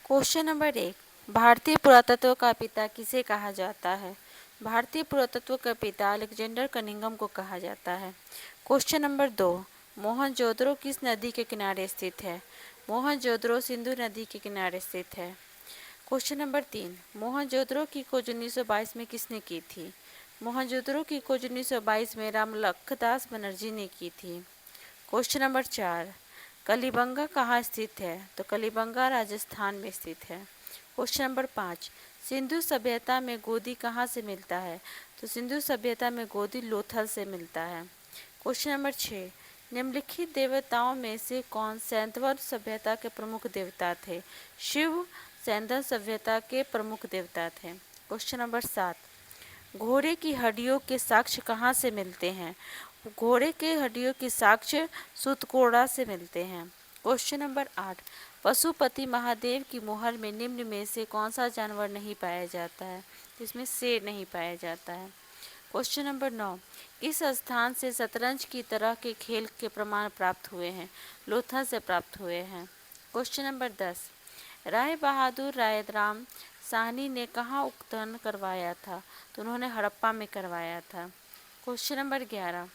Question number 1, भारतीय पुरातत्व का पिता किसे कहा जाता है? भारतीय पुरातत्व का पिता अलेक्जेंडर कनिंघम को कहा जाता है। क्वेश्चन नंबर 2, मोहनजोदड़ो किस नदी के किनारे स्थित है? मोहनजोदड़ो सिंधु नदी के किनारे स्थित है। क्वेश्चन नंबर 3, मोहनजोदड़ो की खोज 1922 में किसने की थी? मोहनजोदड़ो की खोज 1922 में रामलखदास बनर्जी ने की थी। क्वेश्चन नंबर 4, कलिबंगा कहाँ स्थित है? तो कलिबंगा राजस्थान में स्थित है। क्वेश्चन नंबर 5, सिंधु सभ्यता में गोदी कहाँ से मिलता है? तो सिंधु सभ्यता में गोदी लोथल से मिलता है। क्वेश्चन नंबर 6, निम्नलिखित देवताओं में से कौन सैंधव सभ्यता के प्रमुख देवता थे? शिव सैंधव सभ्यता के प्रमुख देवता थे। क्वेश्चन नंबर 7, घोड़े की हड्डियों के साक्ष्य कहाँ से मिलते हैं? घोड़े के हड्डियों के साक्ष्य सुतकोड़ा से मिलते हैं। क्वेश्चन नंबर 8, पशुपति महादेव की मोहर में निम्न में से कौन सा जानवर नहीं पाया जाता है? इसमें शेर नहीं पाया जाता है। क्वेश्चन नंबर 9, किस स्थान से शतरंज की तरह के खेल के प्रमाण प्राप्त हुए हैं? लोथल से प्राप्त हुए हैं। क्वेश्चन नंबर 10, राय बहादुर रायराम साहनी ने कहाँ उत्खनन करवाया था? तो उन्होंने हड़प्पा में करवाया था। क्वेश्चन नंबर 11,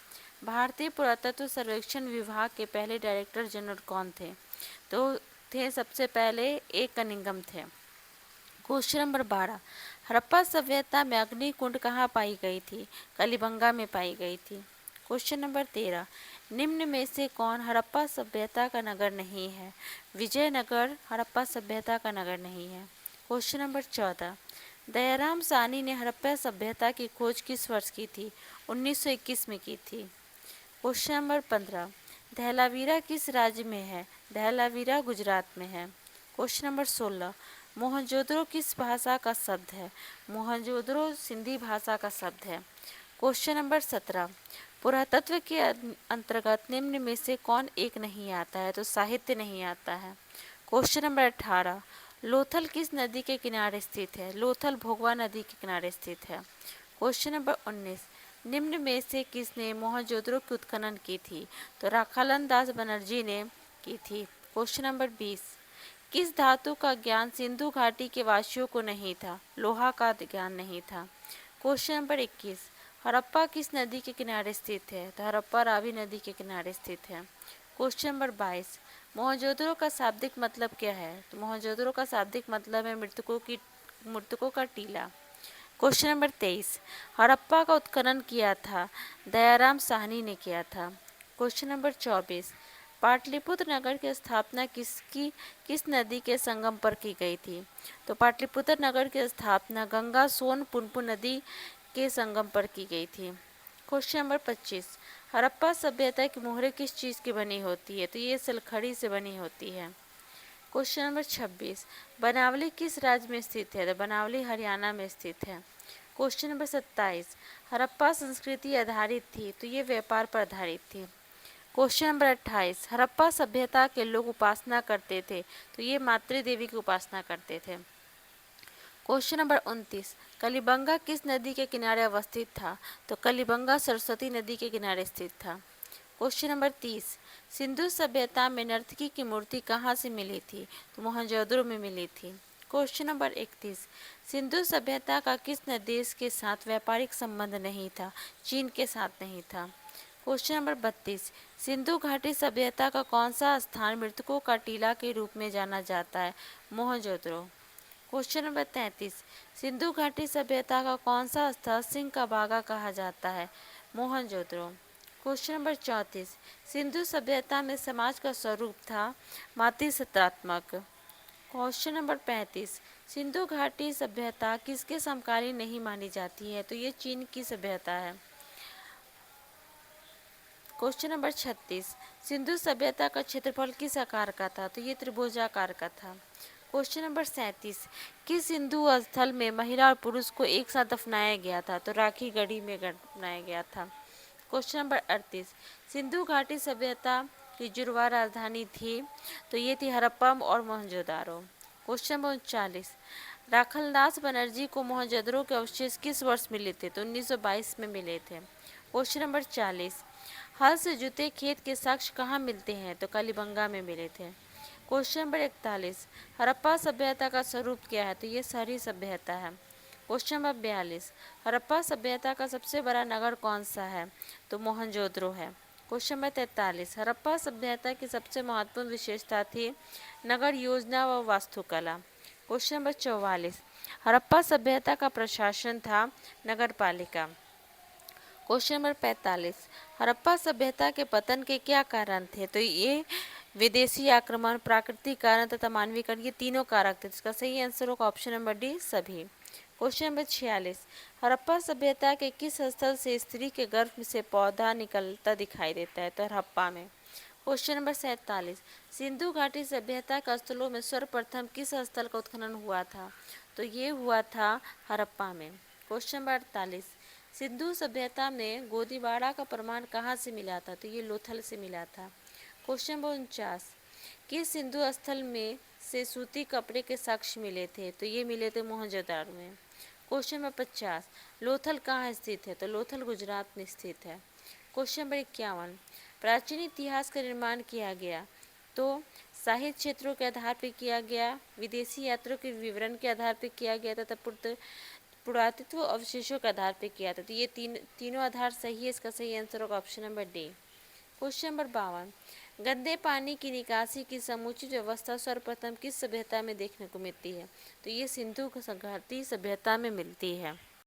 भारतीय पुरातत्व सर्वेक्षण विभाग के पहले डायरेक्टर जनरल कौन थे? तो थे सबसे पहले ए कनिंघम थे। क्वेश्चन नंबर 12, हड़प्पा सभ्यता में अग्नि कुंड कहाँ पाई गई थी? कलिबंगा में पाई गई थी। क्वेश्चन नंबर 13, निम्न में से कौन हड़प्पा सभ्यता का नगर नहीं है? विजयनगर हड़प्पा सभ्यता का नगर नहीं है। क्वेश्चन नंबर 14, दयाराम साहनी ने हड़प्पा सभ्यता की खोज किस वर्ष की थी? 1921 में की थी। क्वेश्चन नंबर 15, धैलावीरा किस राज्य में है? धैलावीरा गुजरात में है। क्वेश्चन नंबर 16, मोहनजोदड़ो किस भाषा का शब्द है? मोहनजोदड़ो सिंधी भाषा का शब्द है। क्वेश्चन नंबर 17, पुरातत्व के अंतर्गत निम्न में से कौन एक नहीं आता है? तो साहित्य नहीं आता है। क्वेश्चन नंबर 18, लोथल किस नदी के किनारे स्थित है? लोथल भोगवा नदी के किनारे स्थित है। क्वेश्चन नंबर 19, निम्न में से किसने मोहनजोदड़ो की उत्खनन की थी? तो राखालन दास बनर्जी ने की थी। क्वेश्चन नंबर 20, किस धातु का ज्ञान सिंधु घाटी के वासियों को नहीं था? लोहा का ज्ञान नहीं था। क्वेश्चन नंबर 21, हड़प्पा किस नदी के किनारे स्थित है? तो हड़प्पा रावी नदी के किनारे स्थित है। क्वेश्चन नंबर 22, मोहनजोदड़ो का शाब्दिक मतलब क्या है? तो मोहनजोदड़ो का शाब्दिक मतलब है मृतकों का टीला। क्वेश्चन नंबर 23, हड़प्पा का उत्खनन किया था दयाराम साहनी ने किया था। क्वेश्चन नंबर 24, पाटलिपुत्र नगर की स्थापना किस नदी के संगम पर की गई थी? तो पाटलिपुत्र नगर की स्थापना गंगा सोन पुनपुन नदी के संगम पर की गई थी। क्वेश्चन नंबर 25, हड़प्पा सभ्यता की मोहरें किस चीज़ की बनी होती है? तो ये सलखड़ी से बनी होती है। क्वेश्चन नंबर 26, बनावली किस राज्य में स्थित है? तो बनावली हरियाणा में स्थित है। क्वेश्चन नंबर 27, हड़प्पा संस्कृति आधारित थी? तो ये व्यापार पर आधारित थी। क्वेश्चन नंबर 28, हड़प्पा सभ्यता के लोग उपासना करते थे? तो ये मातृ देवी की उपासना करते थे। क्वेश्चन नंबर 29, कलिबंगा किस नदी के किनारे अवस्थित था? तो कलिबंगा सरस्वती नदी के किनारे स्थित था। क्वेश्चन नंबर 30, सिंधु सभ्यता में नर्तकी की मूर्ति कहाँ से मिली थी? तो मोहनजोदड़ो में मिली थी। क्वेश्चन नंबर 31, सिंधु सभ्यता का किस देश के साथ व्यापारिक संबंध नहीं था? चीन के साथ नहीं था। क्वेश्चन नंबर 32, सिंधु घाटी सभ्यता का कौन सा स्थान मृतकों का टीला के रूप में जाना जाता है? मोहनजोदड़ो। क्वेश्चन नंबर 33, सिंधु घाटी सभ्यता का कौन सा स्थल सिंह का बागा कहा जाता है? मोहनजोदड़ो। क्वेश्चन नंबर 34, सिंधु सभ्यता में समाज का स्वरूप था मातृसत्तात्मक। क्वेश्चन नंबर 35, सिंधु घाटी सभ्यता किसके समकालीन नहीं मानी जाती है? तो ये चीन की सभ्यता है। क्वेश्चन नंबर 36, सिंधु सभ्यता का क्षेत्रफल किस आकार का था? तो ये त्रिभुजाकार का था। क्वेश्चन नंबर 37, किस सिंधु स्थल में महिला और पुरुष को एक साथ दफनाया गया था? तो राखी गढ़ी में दफनाया गया था। क्वेश्चन नंबर 38, सिंधु घाटी सभ्यता की जुड़वा राजधानी थी? तो ये थी हड़प्पा और मोहनजोदारो। क्वेश्चन नंबर 39, राखालदास बनर्जी को मोहनजोदड़ो के अवशेष किस वर्ष मिले थे? तो 1922 में मिले थे। क्वेश्चन नंबर 40, हल से जुते खेत के साक्ष्य कहाँ मिलते हैं? तो कलिबंगा में मिले थे। क्वेश्चन नंबर 41, हड़प्पा सभ्यता का स्वरूप क्या है? तो ये शहरी सभ्यता है। क्वेश्चन नंबर 42, हड़प्पा सभ्यता का सबसे बड़ा नगर कौन सा है? तो मोहनजोदड़ो है। क्वेश्चन नंबर 43, हड़प्पा सभ्यता की सबसे महत्वपूर्ण विशेषता थी नगर योजना व वास्तुकला। क्वेश्चन नंबर 44, हड़प्पा सभ्यता का प्रशासन था नगर पालिका। क्वेश्चन नंबर 45, हड़प्पा सभ्यता के पतन के क्या कारण थे? तो ये विदेशी आक्रमण, प्राकृतिक कारण तथा मानवीकरण, ये तीनों कारक थे। इसका सही आंसर होगा ऑप्शन नंबर डी सभी। क्वेश्चन नंबर 46, हड़प्पा सभ्यता के किस स्थल से स्त्री के गर्भ से पौधा निकलता दिखाई देता है? तो हड़प्पा में। क्वेश्चन नंबर 47, सिंधु घाटी सभ्यता के स्थलों में सर्वप्रथम किस स्थल का उत्खनन हुआ था? तो ये हुआ था हड़प्पा में। क्वेश्चन नंबर 48, सिंधु सभ्यता में गोदीबाड़ा का प्रमाण कहाँ से मिला था? तो ये लोथल से मिला था। क्वेश्चन नंबर 49, किस सिंधु स्थल में से सूती कपड़े के साक्ष्य मिले थे? तो ये मिले थे मोहनजोदाड़ो में। क्वेश्चन नंबर 50, लोथल कहाँ स्थित है? तो लोथल गुजरात में स्थित है। क्वेश्चन नंबर 51, प्राचीन इतिहास का निर्माण किया गया तो साहित्य क्षेत्रों के आधार पर किया गया, विदेशी यात्रियों के विवरण के आधार पर किया गया तथा पुरातत्व अवशेषों के आधार पर किया था। तो ये तीनों आधार सही है। इसका सही आंसर होगा option number D. Question number 52, गंदे पानी की निकासी की समुचित व्यवस्था सर्वप्रथम किस सभ्यता में देखने को मिलती है? तो ये सिंधु घाटी सभ्यता में मिलती है।